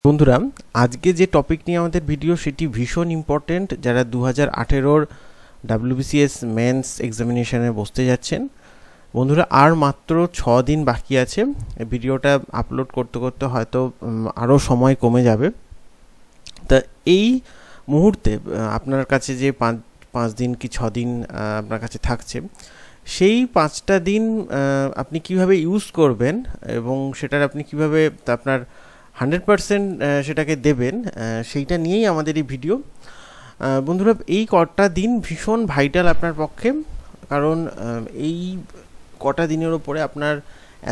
বন্ধুরা, আজকে যে টপিক নিয়ে আমাদের ভিডিও সেটি ভীষণ ইম্পর্টেন্ট যারা 2018-র WBCS মেন্স এক্সামিনেশনে বসতে যাচ্ছেন। বন্ধুরা, আর মাত্র 6 দিন বাকি আছে। ভিডিওটা আপলোড করতে করতে হয়তো আরও সময় কমে যাবে। তা এই মুহূর্তে আপনার কাছে যে পাঁচ দিন কি 6 দিন আপনার কাছে থাকছে, সেই 5টা দিন আপনি কিভাবে ইউজ করবেন এবং সেটার আপনি কিভাবে আপনার 100% সেটাকে দেবেন, সেইটা নিয়েই আমাদের এই ভিডিও। বন্ধুরা, এই কটা দিন ভীষণ ভাইটাল আপনার পক্ষে, কারণ এই কটা দিনের ওপরে আপনার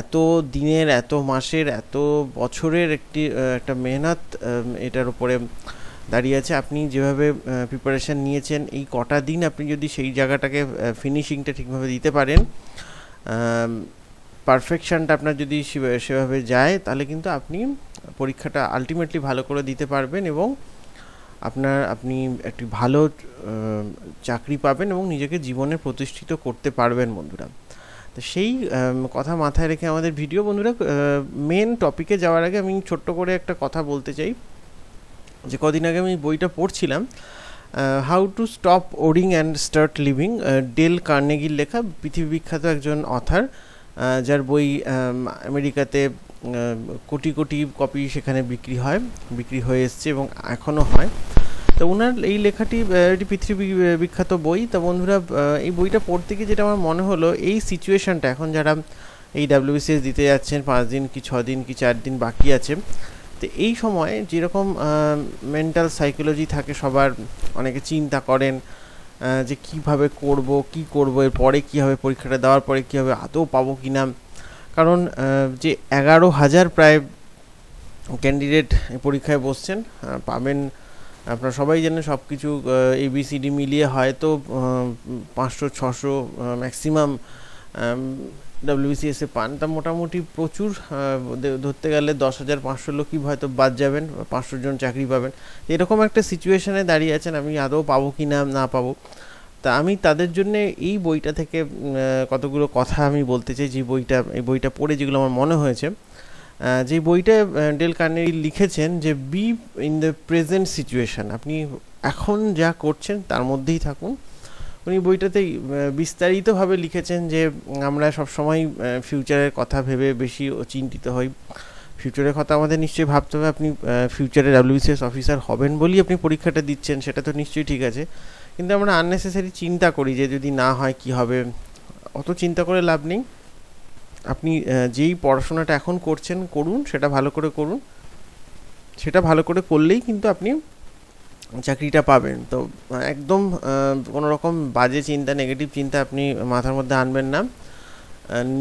এত দিনের, এত মাসের, এত বছরের একটা মেহনত এটার উপরে দাঁড়িয়ে আছে। আপনি যেভাবে প্রিপারেশান নিয়েছেন, এই কটা দিন আপনি যদি সেই জায়গাটাকে ফিনিশিংটা ঠিকভাবে দিতে পারেন, পারফেকশানটা আপনার যদি সেভাবে যায়, তাহলে কিন্তু আপনি পরীক্ষাটা আলটিমেটলি ভালো করে দিতে পারবেন এবং আপনি একটি ভালো চাকরি পাবেন এবং নিজেকে জীবনে প্রতিষ্ঠিত করতে পারবেন। বন্ধুরা, তো সেই কথা মাথায় রেখে আমাদের ভিডিও। বন্ধুরা, মেন টপিকে যাওয়ার আগে আমি ছোট্ট করে একটা কথা বলতে চাই। যে কদিন আগে আমি বইটা পড়ছিলাম, how to stop worrying and start living, Dale কার্নেগির লেখা, পৃথিবী বিখ্যাত একজন অথার, যার বই আমেরিকাতে কোটি কোটি কপি সেখানে বিক্রি হয়ে এসছে এবং এখনও হয়। তো ওনার এই লেখাটি এটি পৃথিবী বিখ্যাত বই। তা বন্ধুরা, এই বইটা পড়তে গিয়ে যেটা আমার মনে হলো, এই সিচুয়েশানটা এখন যারা এই WBCS দিতে যাচ্ছেন, 5 দিন কি 6 দিন কি 4 দিন বাকি আছে, তো এই সময় যেরকম মেন্টাল সাইকোলজি থাকে সবার, অনেকে চিন্তা করেন যে কীভাবে কী করবো, এরপরে কী হবে, পরীক্ষাটা দেওয়ার পরে কী হবে, আদৌ পাবো কি না। কারণ যে 11,000 প্রায় ক্যান্ডিডেট পরীক্ষায় বসছেন, পাবেন আপনারা সবাই জানেন, সব কিছু ABCD মিলিয়ে হয়তো 500-600 ম্যাক্সিমাম WBCS পান। তা মোটামুটি প্রচুর, ধরতে গেলে 10,500 লোকই হয়তো বাদ যাবেন, 500 জন চাকরি পাবেন। এরকম একটা সিচুয়েশানে দাঁড়িয়ে আছেন, আমি আদৌ পাবো কি না পাবো। তা আমি তাদের জন্যে এই বইটা থেকে কতগুলো কথা আমি বলতে চাই। এই বইটা পড়ে যেগুলো আমার মনে হয়েছে, যে বইটা ডেল কার্নেগি লিখেছেন, যে be in the present situation, আপনি এখন যা করছেন তার মধ্যেই থাকুন। উনি বইটাতে বিস্তারিতভাবে লিখেছেন যে আমরা সবসময় ফিউচারের কথা ভেবে বেশি চিন্তিত হই। ফিউচারের কথা আমাদের নিশ্চয়ই ভাবতে হবে। আপনি ফিউচারে WBCS অফিসার হবেন বলেই আপনি পরীক্ষাটা দিচ্ছেন, সেটা তো নিশ্চয়ই ঠিক আছে, কিন্তু আমরা আননেসেসারি চিন্তা করি যে যদি না হয় কি হবে। অত চিন্তা করে লাভ নেই। আপনি যেই পড়াশোনাটা এখন করুন, সেটা ভালো করে করুন। সেটা ভালো করে করলেই কিন্তু আপনি চাকরিটা পাবেন। তো একদম কোনো রকম বাজে চিন্তা, নেগেটিভ চিন্তা আপনি মাথার মধ্যে আনবেন না।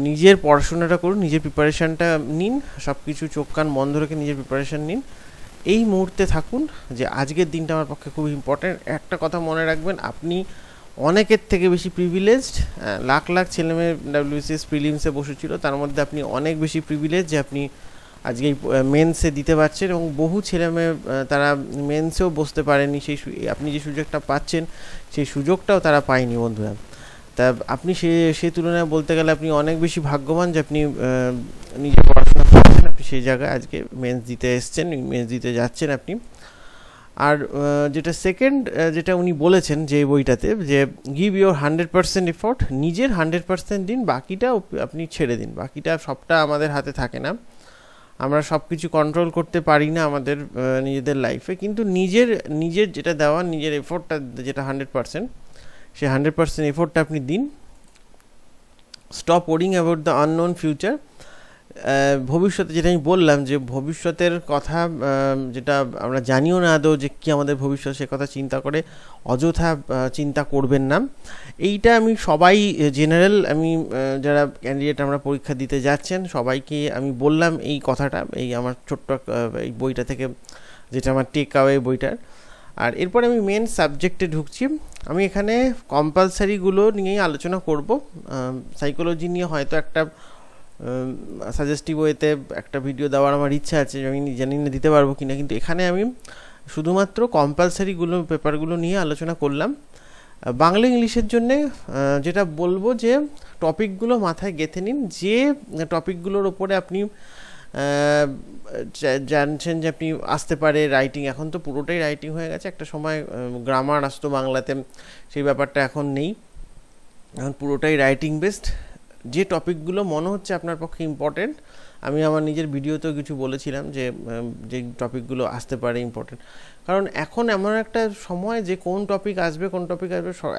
নিজের পড়াশোনাটা করুন, নিজের প্রিপারেশানটা নিন, সব কিছু চোখ কান বন্ধ রেখে নিজের প্রিপারেশান নিন। এই মুহূর্তে থাকুন যে আজকের দিনটা আমার পক্ষে খুব ইম্পর্ট্যান্ট। একটা কথা মনে রাখবেন, আপনি অনেকের থেকে বেশি প্রিভিলেজড। লাখ লাখ ছেলেমেয়ে WBCS প্রিলিমসে বসেছিল, তার মধ্যে আপনি অনেক বেশি প্রিভিলেজ যে আপনি আজকে এই মেন্সে দিতে পারছেন, এবং বহু ছেলেমেয়ে তারা মেন্সেও বসতে পারেনি। আপনি যে সুযোগটা পাচ্ছেন, সেই সুযোগটাও তারা পায়নি। বন্ধুরা, তা আপনি সেই তুলনায় বলতে গেলে আপনি অনেক বেশি ভাগ্যবান যে আপনি নিজে পড়াশোনা করছেন, আপনি সেই জায়গায় আজকে মেন্স দিতে এসছেন, মেন্স দিতে যাচ্ছেন আপনি। আর যেটা সেকেন্ড, যেটা উনি বলেছেন যে বইটাতে, যে গিভ ইউর 100% এফোর্ট, নিজের 100% দিন, বাকিটা আপনি ছেড়ে দিন। বাকিটা সবটা আমাদের হাতে থাকে না, আমরা সব কিছু কন্ট্রোল করতে পারি না আমাদের নিজেদের লাইফে, কিন্তু নিজের যেটা দেওয়া, নিজের এফোর্টটা যেটা 100%, সেই 100% এফোর্টটা আপনি দিন। Stop worrying about the unknown future, ভবিষ্যতে যেটা আমি বললাম, যে ভবিষ্যতের কথা যেটা আমরা জানিও না আদৌ যে কী আমাদের ভবিষ্যৎ, সে কথা চিন্তা করে অযথা চিন্তা করবেন না। এইটা আমি সবাই জেনারেল, আমি যারা ক্যান্ডিডেট আমরা পরীক্ষা দিতে যাচ্ছেন সবাইকে আমি বললাম এই কথাটা, এই আমার ছোট্ট এই বইটা থেকে যেটা আমার টেক অ্যাওয়ে বইটার। আর এরপরে আমি মেন সাবজেক্টে ঢুকছি। আমি এখানে কম্পালসারিগুলো নিয়েই আলোচনা করব। সাইকোলজি নিয়ে হয়তো একটা সাজেস্টিভ ওয়েতে একটা ভিডিও দেওয়ার আমার ইচ্ছা আছে, আমি জানি না দিতে পারবো কিনা, কিন্তু এখানে আমি শুধুমাত্র কম্পালসারিগুলো পেপারগুলো নিয়ে আলোচনা করলাম। বাংলা ইংলিশের জন্যে যেটা বলবো, যে টপিকগুলো মাথায় গেঁথে নিন, যে টপিকগুলোর ওপরে আপনি জানছেন যে আপনি আসতে পারে রাইটিং, এখন তো পুরোটাই রাইটিং হয়ে গেছে, একটা সময় গ্রামার আসতো বাংলাতে, সেই ব্যাপারটা এখন নেই, এখন পুরোটাই রাইটিং বেসড। যে টপিকগুলো মনে হচ্ছে আপনার পক্ষে ইম্পর্টেন্ট, আমি আমার নিজের ভিডিওতেও কিছু বলেছিলাম যে যে টপিকগুলো আসতে পারে ইম্পর্টেন্ট, কারণ এখন এমন একটা সময় যে কোন টপিক আসবে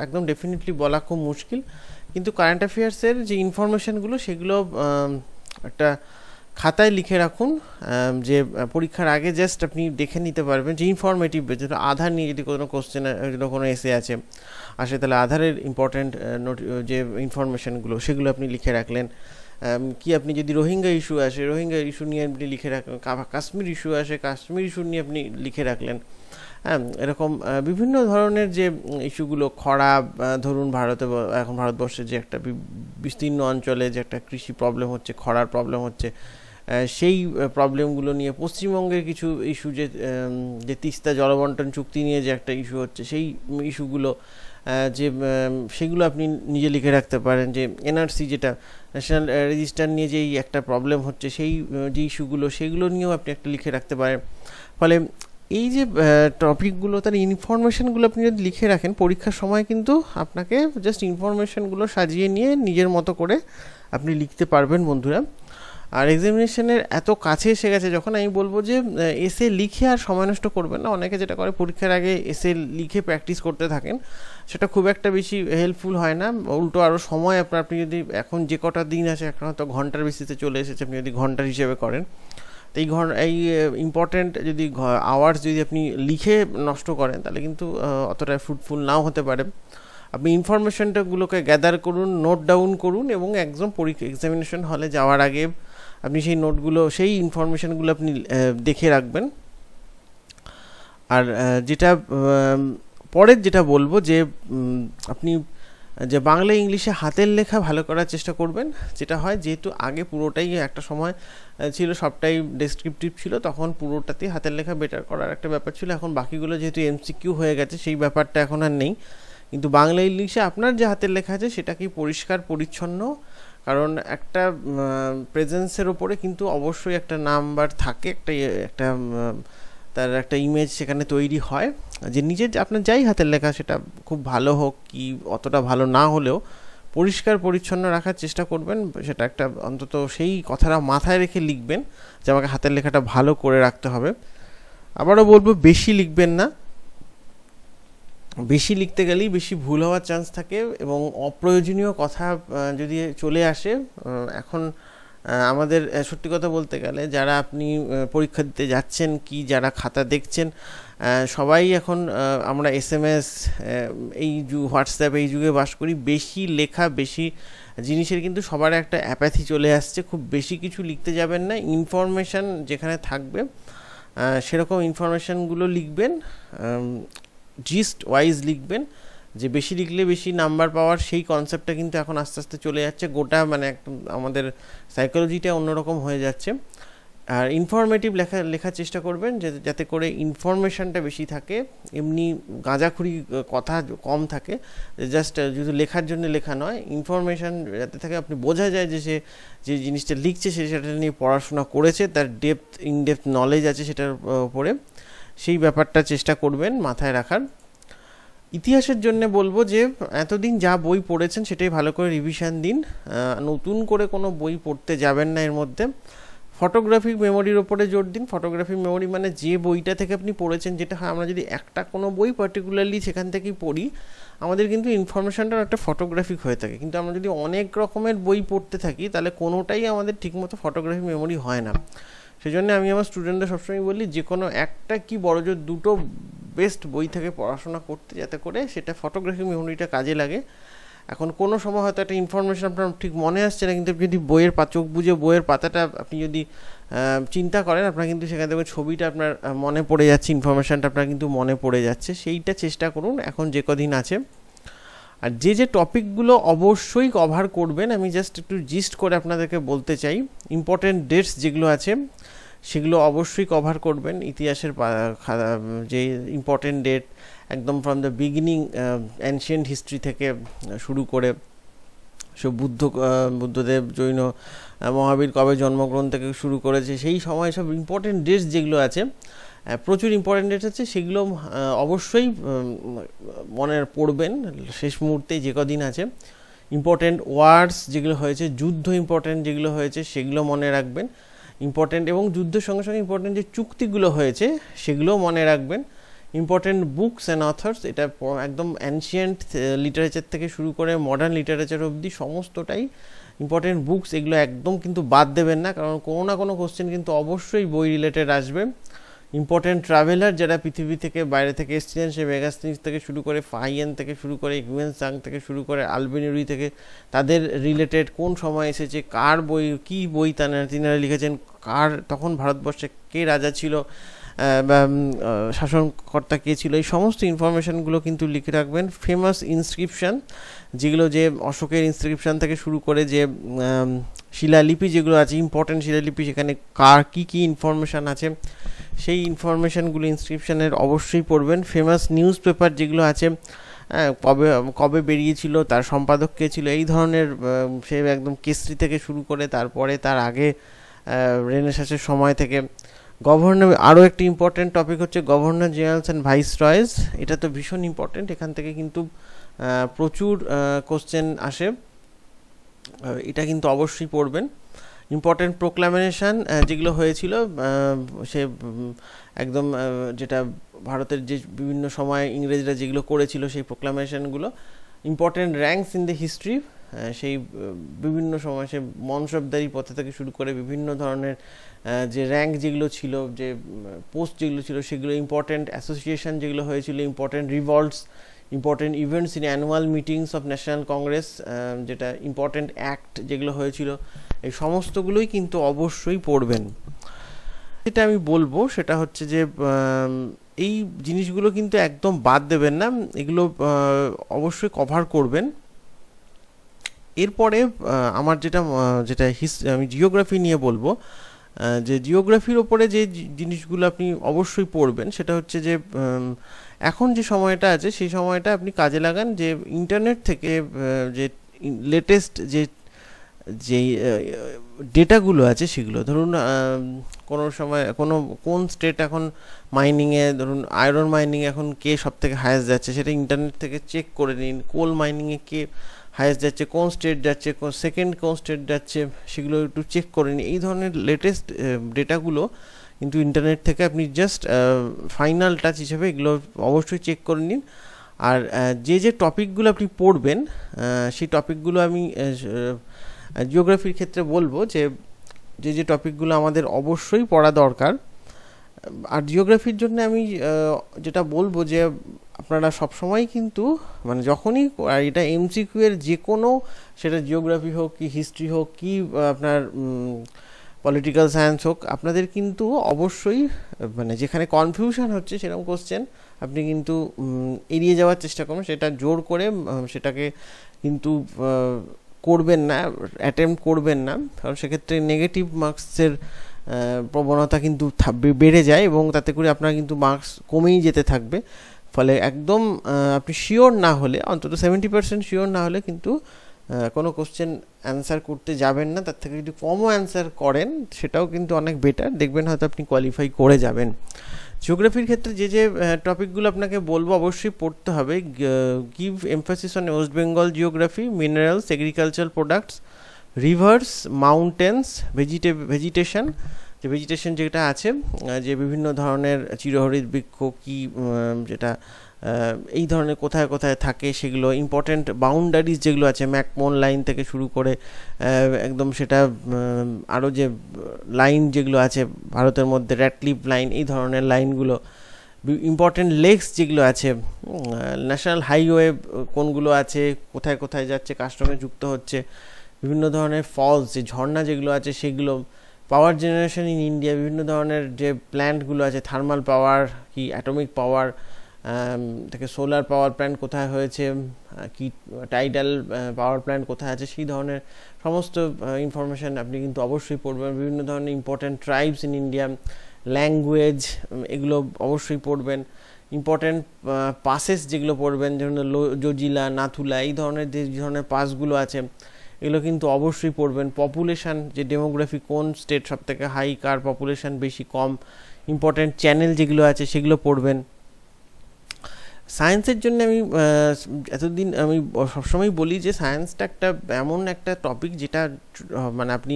একদম ডেফিনেটলি বলা খুব মুশকিল, কিন্তু কারেন্ট অ্যাফেয়ার্সের যে ইনফরমেশানগুলো সেগুলো একটা খাতায় লিখে রাখুন, যে পরীক্ষার আগে জাস্ট আপনি দেখে নিতে পারবেন যে ইনফরমেটিভ, যেটা আধার নিয়ে যদি কোনো কোশ্চেন, কোনো এসে আসে তাহলে আধারের ইম্পর্ট্যান্ট যে ইনফরমেশানগুলো সেগুলো আপনি লিখে রাখলেন। কি আপনি যদি রোহিঙ্গা ইস্যু আসে, রোহিঙ্গা ইস্যু নিয়ে আপনি লিখে রাখলেন, কাশ্মীর ইস্যু আসে, কাশ্মীর ইস্যু নিয়ে আপনি লিখে রাখলেন। হ্যাঁ, এরকম বিভিন্ন ধরনের যে ইস্যুগুলো, খরা ধরুন এখন ভারতবর্ষে যে একটা বিস্তীর্ণ অঞ্চলে যে একটা কৃষি প্রবলেম হচ্ছে, খরার প্রবলেম হচ্ছে, সেই প্রবলেমগুলো নিয়ে পশ্চিমবঙ্গের কিছু ইস্যু, যে তিস্তা জলবন্টন চুক্তি নিয়ে যে একটা ইস্যু হচ্ছে, সেই ইস্যুগুলো যে সেগুলো আপনি নিজে লিখে রাখতে পারেন। যে এনআরসি, যেটা ন্যাশনাল রেজিস্টার নিয়ে যেই একটা প্রবলেম হচ্ছে, সেই যে ইস্যুগুলো সেগুলো নিয়েও আপনি একটা লিখে রাখতে পারেন। ফলে এই যে টপিকগুলো, তার ইনফরমেশানগুলো আপনি যদি লিখে রাখেন, পরীক্ষার সময় কিন্তু আপনাকে জাস্ট ইনফরমেশানগুলো সাজিয়ে নিয়ে নিজের মতো করে আপনি লিখতে পারবেন বন্ধুরা। আর এক্সামিনেশনের এত কাছে এসে গেছে, যখন আমি বলবো যে এসে লিখে আর সময় নষ্ট করবেন না, অনেকে যেটা করে পরীক্ষার আগে এসে লিখে প্র্যাকটিস করতে থাকেন, সেটা খুব একটা বেশি হেল্পফুল হয় না, উল্টো আরও সময় আপনি যদি এখন যে কটা দিন আছে, এখন হয়তো ঘন্টার বেসিসে চলে এসেছে, আপনি যদি ঘন্টার হিসেবে করেন, তো এই ইম্পর্ট্যান্ট যদি আওয়ার্স যদি আপনি লিখে নষ্ট করেন, তাহলে কিন্তু অতটা ফ্রুটফুল নাও হতে পারে। আপনি ইনফরমেশনটাগুলোকে গ্যাদার করুন, নোট ডাউন করুন, এবং একদম এক্সামিনেশন হলে যাওয়ার আগে আপনি সেই নোটগুলো, সেই ইনফরমেশানগুলো আপনি দেখে রাখবেন। আর পরের যেটা বলবো যে আপনি যে বাংলা ইংলিশে হাতের লেখা ভালো করার চেষ্টা করবেন। যেটা হয়, যেহেতু আগে পুরোটাই একটা সময় ছিল সবটাই ডেসক্রিপটিভ ছিল, তখন পুরোটাতেই হাতের লেখা বেটার করার একটা ব্যাপার ছিল। এখন বাকিগুলো যেহেতু এমসিকিউ হয়ে গেছে, সেই ব্যাপারটা এখন আর নেই, কিন্তু বাংলা ইংলিশে আপনার যে হাতের লেখা আছে সেটা কি পরিষ্কার পরিচ্ছন্ন, কারণ একটা প্রেজেন্সের ওপরে কিন্তু অবশ্যই একটা নাম্বার থাকে, একটা তার একটা ইমেজ সেখানে তৈরি হয়, যে নিজের আপনার যাই হাতের লেখা, সেটা খুব ভালো হোক কি অতটা ভালো না হলেও পরিষ্কার পরিচ্ছন্ন রাখার চেষ্টা করবেন। সেটা একটা অন্তত সেই কথাটা মাথায় রেখে লিখবেন যে আমাকে হাতের লেখাটা ভালো করে রাখতে হবে। আবারও বলবো, বেশি লিখবেন না, বেশি লিখতে গেলেই বেশি ভুল হওয়ার চান্স থাকে, এবং অপ্রয়োজনীয় কথা যদি চলে আসে, এখন আমাদের সত্যি কথা বলতে গেলে যারা আপনি পরীক্ষা দিতে যাচ্ছেন কি যারা খাতা দেখছেন, সবাই এখন আমরা SMS, এই হোয়াটসঅ্যাপ, এই যুগে বাস করি। বেশি লেখা, বেশি জিনিসের কিন্তু সবার একটা অ্যাপ্যাথি চলে আসছে। খুব বেশি কিছু লিখতে যাবেন না, ইনফরমেশান যেখানে থাকবে সেরকম ইনফরমেশানগুলো লিখবেন, জিস্ট ওয়াইজ লিখবেন। যে বেশি লিখলে বেশি নাম্বার পাওয়ার সেই কনসেপ্টটা কিন্তু এখন আস্তে আস্তে চলে যাচ্ছে, গোটা মানে একদম আমাদের সাইকোলজিটা অন্যরকম হয়ে যাচ্ছে। আর ইনফরমেটিভ লেখার চেষ্টা করবেন, যাতে করে ইনফরমেশানটা বেশি থাকে, এমনি গাঁজাখুরি কথা কম থাকে, জাস্ট যদি লেখার জন্য লেখা নয়, ইনফরমেশান যাতে থাকে, আপনি বোঝা যায় যে সে যে জিনিসটা লিখছে সেটা নিয়ে পড়াশোনা করেছে, তার ইনডেপথ নলেজ আছে সেটার উপরে, সেই ব্যাপারটা চেষ্টা করবেন মাথায় রাখার। ইতিহাসের জন্য বলবো যে এতদিন যা বই পড়েছেন সেটাই ভালো করে রিভিশন দিন, নতুন করে কোনো বই পড়তে যাবেন না এর মধ্যে। ফটোগ্রাফিক মেমোরির ওপরে জোর দিন। ফটোগ্রাফিক মেমোরি মানে যে বইটা থেকে আপনি পড়েছেন, যেটা হয় আমরা যদি একটা কোনো বই পার্টিকুলারলি সেখান থেকেই পড়ি, আমাদের কিন্তু ইনফরমেশানটা একটা ফটোগ্রাফিক হয়ে থাকে, কিন্তু আমরা যদি অনেক রকমের বই পড়তে থাকি তাহলে কোনোটাই আমাদের ঠিকমতো ফটোগ্রাফিক মেমোরি হয় না। সেই জন্য আমি আমার স্টুডেন্টদের সবসময় বলি, যে কোনো একটা কি বড় জোর দুটো বেস্ট বই থেকে পড়াশোনা করতে, যাতে করে সেটা ফটোগ্রাফিক মেমোরিটা কাজে লাগে। এখন কোনো সময় হয়তো একটা ইনফরমেশান আপনার ঠিক মনে আসছে না, কিন্তু যদি বইয়ের চোখ বুঝে বইয়ের পাতাটা আপনি যদি চিন্তা করেন, আপনার কিন্তু সেখানে দেখবেন ছবিটা আপনার মনে পড়ে যাচ্ছে, ইনফরমেশানটা আপনার কিন্তু মনে পড়ে যাচ্ছে। সেইটা চেষ্টা করুন এখন যে কদিন আছে। আর যে টপিকগুলো অবশ্যই কভার করবেন, আমি জাস্ট একটু জিস্ট করে আপনাদেরকে বলতে চাই। ইম্পর্টেন্ট ডেটস যেগুলো আছে সেগুলো অবশ্যই কভার করবেন। ইতিহাসের যে ইম্পর্টেন্ট ডেট একদম from the beginning, ancient history থেকে শুরু করে সব বুদ্ধদেব, জৈন, মহাবীর কবে জন্মগ্রহণ থেকে শুরু করেছে, সেই সময় সব ইম্পর্টেন্ট ডেটস যেগুলো আছে, প্রচুর ইম্পর্টেন্ট ডেটস আছে, সেগুলো অবশ্যই মনে পড়বেন শেষ মুহূর্তে যে কদিন আছে। ইম্পর্টেন্ট ওয়ার্ডস যেগুলো হয়েছে, যুদ্ধ ইম্পর্টেন্ট যেগুলো হয়েছে সেগুলো মনে রাখবেন ইম্পর্টেন্ট, এবং যুদ্ধের সঙ্গে সঙ্গে ইম্পর্টেন্ট যে চুক্তিগুলো হয়েছে সেগুলো মনে রাখবেন। ইম্পর্টেন্ট বুকস অ্যান্ড অথর্স, এটা একদম অ্যানশিয়েন্ট লিটারেচার থেকে শুরু করে মডার্ন লিটারেচার অবধি সমস্তটাই ইম্পর্টেন্ট বুকস, এগুলো একদম কিন্তু বাদ দেবেন না, কারণ কোনো না কোনো কোশ্চেন কিন্তু অবশ্যই বই রিলেটেড আসবে। ইম্পর্টেন্ট ট্রাভেলার যারা পৃথিবী থেকে বাইরে থেকে এসেছিলেন, সে মেগাস্টিনিস থেকে শুরু করে ফাইয়েন থেকে শুরু করে হিউয়েন সাং থেকে শুরু করে আলবেনিউরি থেকে, তাদের রিলেটেড কোন সময় এসেছে, কার বই, কী বই তিনারা লিখেছেন, কার তখন ভারতবর্ষে কে রাজা ছিল বা শাসনকর্তা কে ছিল, এই সমস্ত ইনফরমেশানগুলো কিন্তু লিখে রাখবেন। ফেমাস ইনস্ক্রিপশান যেগুলো, যে অশোকের ইনস্ক্রিপশান থেকে শুরু করে যে শিলালিপি যেগুলো আছে, ইম্পর্টেন্ট শিলালিপি, সেখানে কার কী কী ইনফরমেশান আছে সেই ইনফরমেশানগুলো ইনস্ক্রিপশানের অবশ্যই পড়বেন। ফেমাস নিউজ পেপার যেগুলো আছে, কবে কবে বেরিয়েছিল, তার সম্পাদক কে ছিল, এই ধরনের, সে একদম কেসরি থেকে শুরু করে তারপরে তার আগে রেনেসাঁসের সময় থেকে। গভর্নর, আরও একটি ইম্পর্টেন্ট টপিক হচ্ছে গভর্নর জেনারেলস অ্যান্ড ভাইসরয়েস, এটা তো ভীষণ ইম্পর্টেন্ট, এখান থেকে কিন্তু প্রচুর কোশ্চেন আসে, এটা কিন্তু অবশ্যই পড়বেন। ইম্পর্টেন্ট প্রোক্লামেশন যেগুলো হয়েছিল, সে একদম যেটা ভারতের যে বিভিন্ন সময় ইংরেজরা যেগুলো করেছিল সেই প্রোক্লামেশনগুলো। Important ranks in the history, সেই বিভিন্ন সময় সে মনসবদারি পথে থেকে শুরু করে বিভিন্ন ধরনের যে র্যাঙ্ক যেগুলো ছিল, যে পোস্ট যেগুলো ছিল সেগুলো। ইম্পর্টেন্ট অ্যাসোসিয়েশন যেগুলো হয়েছিল, important revolts, important events in annual meetings of National Congress, যেটা ইম্পর্টেন্ট অ্যাক্ট যেগুলো হয়েছিল, এই সমস্তগুলোই কিন্তু অবশ্যই পড়বেন। যেটা আমি বলবো সেটা হচ্ছে যে এই জিনিসগুলো কিন্তু একদম বাদ দেবেন না, এগুলো অবশ্যই কভার করবেন। এরপরে আমার যেটা আমি জিওগ্রাফি নিয়ে বলবো, যে জিওগ্রাফির ওপরে যে জিনিসগুলো আপনি অবশ্যই পড়বেন সেটা হচ্ছে যে এখন যে সময়টা আছে সেই সময়টা আপনি কাজে লাগান, যে ইন্টারনেট থেকে যে লেটেস্ট যে ডেটাগুলো আছে সেগুলো, ধরুন কোনো সময় কোন স্টেট এখন মাইনিংয়ে, ধরুন আয়রন মাইনিং এখন কে সব থেকে হায়েস্ট যাচ্ছে সেটা ইন্টারনেট থেকে চেক করে নিন। কোল মাইনিংয়ে কে হায়েস্ট যাচ্ছে, কোন স্টেট যাচ্ছে, সেকেন্ড কোন স্টেট যাচ্ছে, সেগুলো একটু চেক করে নিন। এই ধরনের লেটেস্ট ডেটাগুলো কিন্তু ইন্টারনেট থেকে আপনি জাস্ট ফাইনাল টাচ হিসেবে এগুলো অবশ্যই চেক করে নিন। আর যে টপিকগুলো আপনি পড়বেন সেই টপিকগুলো আমি জিওগ্রাফির ক্ষেত্রে বলবো যে টপিকগুলো আমাদের অবশ্যই পড়া দরকার। আর জিওগ্রাফির জন্য আমি যেটা বলবো যে আপনারা সবসময় কিন্তু মানে যখনই, আর এটা এমসিকিউ এর যে কোনো, সেটা জিওগ্রাফি হোক কি হিস্ট্রি হোক কি আপনার পলিটিক্যাল সায়েন্স হোক, আপনাদের কিন্তু অবশ্যই মানে যেখানে কনফিউশন হচ্ছে সেরকম কোশ্চেন আপনি কিন্তু এড়িয়ে যাওয়ার চেষ্টা করুন, সেটা জোর করে সেটাকে কিন্তু করবেন না, অ্যাটেম্প্ট করবেন না, কারণ সেক্ষেত্রে নেগেটিভ মার্কসের প্রবণতা কিন্তু বেড়ে যায় এবং তাতে করে আপনার কিন্তু মার্কস কমেই যেতে থাকবে। ফলে একদম আপনি শিওর না হলে, অন্তত 70% শিওর না হলে কিন্তু কোনো কোশ্চেন অ্যান্সার করতে যাবেন না। তার থেকে যদি কমও অ্যান্সার করেন সেটাও কিন্তু অনেক বেটার, দেখবেন হয়তো আপনি কোয়ালিফাই করে যাবেন। জিওগ্রাফির ক্ষেত্রে যে টপিকগুলো আপনাকে বলবো অবশ্যই পড়তে হবে, give emphasis on West Bengal geography, minerals, agricultural products, rivers, mountains, vegetation, যে ভেজিটেশন যেটা আছে, যে বিভিন্ন ধরনের চিরহরিৎ বৃক্ষ কি, যেটা এই ধরনের কোথায় কোথায় থাকে সেগুলো। ইম্পর্টেন্ট বাউন্ডারিজ যেগুলো আছে, ম্যাকমোহন লাইন থেকে শুরু করে একদম সেটা আরও যে লাইন যেগুলো আছে ভারতের মধ্যে, র্যাটক্লিফ লাইন, এই ধরনের লাইনগুলো। ইম্পর্টেন্ট লেকস যেগুলো আছে, ন্যাশনাল হাইওয়ে কোনগুলো আছে, কোথায় কোথায় যাচ্ছে, কার সঙ্গে যুক্ত হচ্ছে, বিভিন্ন ধরনের ফলস, যে ঝর্ণা যেগুলো আছে সেগুলো। পাওয়ার জেনারেশন ইন ইন্ডিয়া, বিভিন্ন ধরনের যে প্ল্যান্টগুলো আছে, থার্মাল পাওয়ার কি অ্যাটমিক পাওয়ার থেকে সোলার পাওয়ার প্ল্যান্ট কোথায় হয়েছে, কি টাইডাল পাওয়ার প্ল্যান্ট কোথায় আছে, সেই ধরনের সমস্ত ইনফরমেশান আপনি কিন্তু অবশ্যই পড়বেন। বিভিন্ন ধরনের important tribes in India, language, এগুলো অবশ্যই পড়বেন। ইম্পর্টেন্ট পাসেস যেগুলো পড়বেন, যেমন জজিলা, নাথুলা, এই ধরনের যে ধরনের পাসগুলো আছে, এগুলো কিন্তু অবশ্যই পড়বেন। পপুলেশান, যে ডেমোগ্রাফি, কোন স্টেট সব থেকে হাই, কার পপুলেশান বেশি কম, ইম্পর্ট্যান্ট চ্যানেল যেগুলো আছে সেগুলো পড়বেন। সায়েন্সের জন্য আমি এতদিন আমি সবসময় বলি যে সায়েন্সটা একটা এমন একটা টপিক যেটা মানে আপনি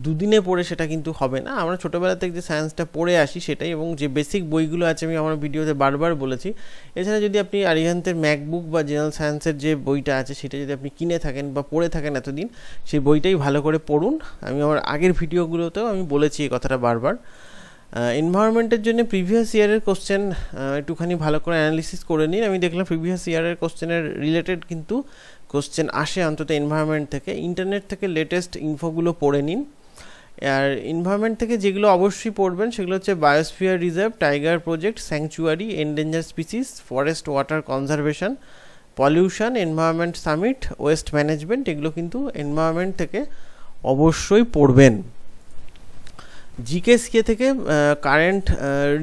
দুদিনে পড়ে সেটা কিন্তু হবে না। আমরা ছোটোবেলা থেকে যে সায়েন্সটা পড়ে আসি সেটাই, এবং যে বেসিক বইগুলো আছে আমি আমার ভিডিওতে বারবার বলেছি। এছাড়া যদি আপনি আরিহান্তের ম্যাকবুক বা জেনারেল সায়েন্সের যে বইটা আছে সেটা যদি আপনি কিনে থাকেন বা পড়ে থাকেন এতদিন, সেই বইটাই ভালো করে পড়ুন। আমি আমার আগের ভিডিওগুলোতেও আমি বলেছি এই কথাটা বারবার। এনভায়রনমেন্টের জন্য প্রিভিয়াস ইয়ারের কোশ্চেন একটুখানি ভালো করে অ্যানালিসিস করে নিন। আমি দেখলাম প্রিভিয়াস ইয়ারের কোশ্চেনের রিলেটেড কিন্তু কোশ্চেন আসে অন্তত এনভায়রনমেন্ট থেকে। ইন্টারনেট থেকে লেটেস্ট ইনফোগুলো পড়ে নিন। আর এনভায়রনমেন্ট থেকে যেগুলো অবশ্যই পড়বেন সেগুলো হচ্ছে biosphere reserve, tiger project, sanctuary, endanger species, forest water conservation, pollution, environment summit, waste management, এগুলো কিন্তু এনভায়রনমেন্ট থেকে অবশ্যই পড়বেন। জিকে থেকে current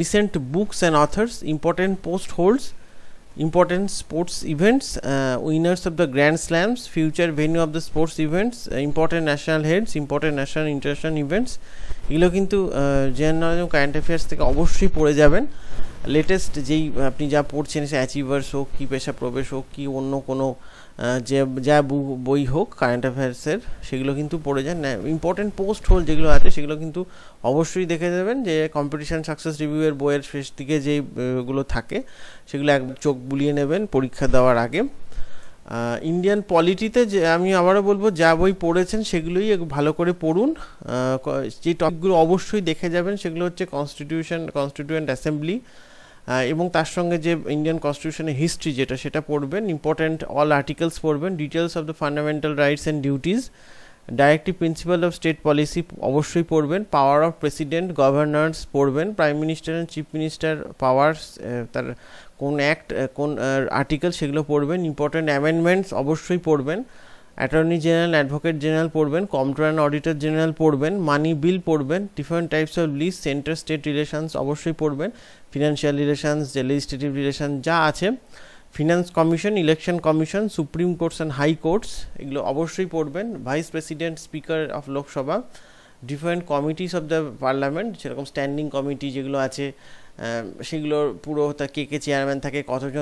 recent books and authors, important post holds, important sports events, winners of the grand slams, future venue of the sports events, important national heads, important national international events, এগুলো কিন্তু general knowledge current affairs থেকে অবশ্যই পড়ে যাবেন। Latest যেই আপনি যা পড়ছেন, সে অ্যাচিভার্স হোক, কি পেশা প্রবেশ হোক, কি অন্য কোনো যে যা বই হোক কারেন্ট অ্যাফেয়ার্সের, সেগুলো কিন্তু পড়ে যান। ইম্পর্টেন্ট পোস্ট হোল যেগুলো আছে সেগুলো কিন্তু অবশ্যই দেখে দেবেন। যে কম্পিটিশান সাকসেস রিভিউয়ের বইয়ের শেষ দিকে যেগুলো থাকে সেগুলো এক চোখ বুলিয়ে নেবেন পরীক্ষা দেওয়ার আগে। ইন্ডিয়ান পলিটিতে যে আমি আবারও বলবো, যা বই পড়েছেন সেগুলোই ভালো করে পড়ুন। যে টপিকগুলো অবশ্যই দেখে যাবেন সেগুলো হচ্ছে কনস্টিটিউয়েন্ট অ্যাসেম্বলি, এবং তার সঙ্গে যে ইন্ডিয়ান কনস্টিটিউশনের হিস্ট্রি যেটা সেটা পড়বেন। ইম্পর্ট্যান্ট অল আর্টিকেলস পড়বেন। Details of the fundamental rights and duties, directive principle of state policy অবশ্যই পড়বেন। পাওয়ার অফ প্রেসিডেন্ট, গভর্নর্স পড়বেন। Prime minister and chief minister powers, তার কোন অ্যাক্ট, কোন আর্টিকেল, সেগুলো পড়বেন। ইম্পর্ট্যান্ট অ্যামেন্ডমেন্টস অবশ্যই পড়বেন। অ্যাটর্নি জেনারেল, অ্যাডভোকেট জেনারেল পড়বেন। কম্পট্রোলার অডিটর জেনারেল পড়বেন। মানি বিল পড়বেন। Different types of lease, centre state relations অবশ্যই পড়বেন। ফিনান্সিয়াল রিলেশনস, যে লেজিসলেটিভ রিলেশন যা আছে, finance commission, election commission, supreme courts and high courts, এগুলো অবশ্যই পড়বেন। Vice president, speaker of Lok Sabha, different committees of the parliament, সেরকম স্ট্যান্ডিং কমিটি যেগুলো আছে সেগুলোর পুরো কে কে চেয়ারম্যান থাকে, কতজন